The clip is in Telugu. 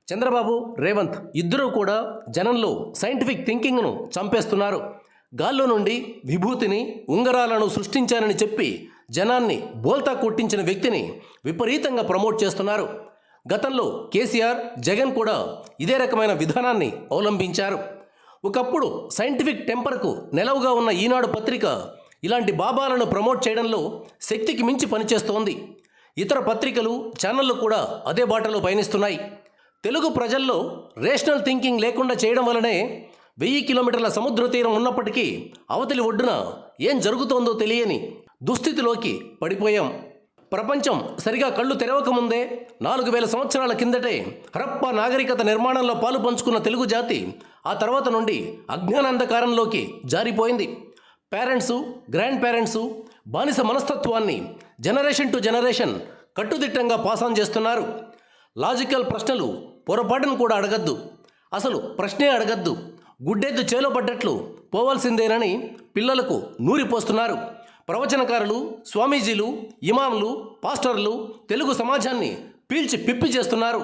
చంద్రబాబు, రేవంత్ ఇద్దరూ కూడా జనంలో సైంటిఫిక్ థింకింగ్ను చంపేస్తున్నారు. గాల్లో నుండి విభూతిని, ఉంగరాలను సృష్టించానని చెప్పి జనాన్ని బోల్తా కొట్టించిన వ్యక్తిని విపరీతంగా ప్రమోట్ చేస్తున్నారు. గతంలో కేసీఆర్, జగన్ కూడా ఇదే రకమైన విధానాన్ని అవలంబించారు. ఒకప్పుడు సైంటిఫిక్ టెంపర్కు నెలవుగా ఉన్న ఈనాడు పత్రిక ఇలాంటి బాబాలను ప్రమోట్ చేయడంలో శక్తికి మించి పనిచేస్తోంది. ఇతర పత్రికలు, ఛానళ్లు కూడా అదే బాటలో పయనిస్తున్నాయి. తెలుగు ప్రజల్లో రేషనల్ థింకింగ్ లేకుండా చేయడం వలనే 1000 కిలోమీటర్ల సముద్ర తీరం ఉన్నప్పటికీ అవతలి ఒడ్డున ఏం జరుగుతోందో తెలియని దుస్థితిలోకి పడిపోయాం. ప్రపంచం సరిగా కళ్ళు తెరవకముందే 4000 సంవత్సరాల కిందటే హరప్పా నాగరికత నిర్మాణంలో పాలు పంచుకున్న తెలుగు జాతి ఆ తర్వాత నుండి అజ్ఞానాంధకారంలోకి జారిపోయింది. పేరెంట్సు, గ్రాండ్ పేరెంట్సు బానిస మనస్తత్వాన్ని జనరేషన్ టు జనరేషన్ కట్టుదిట్టంగా పాసాన్ చేస్తున్నారు. లాజికల్ ప్రశ్నలు పొరపాటును కూడా అడగద్దు, అసలు ప్రశ్నే అడగద్దు, గుడ్డెద్దు చేలో పడ్డట్లు పోవాల్సిందేనని పిల్లలకు నూరిపోస్తున్నారు. ప్రవచనకారులు, స్వామీజీలు, ఇమాంలు, పాస్టర్లు తెలుగు సమాజాన్ని పీల్చి పిప్పి చేస్తున్నారు.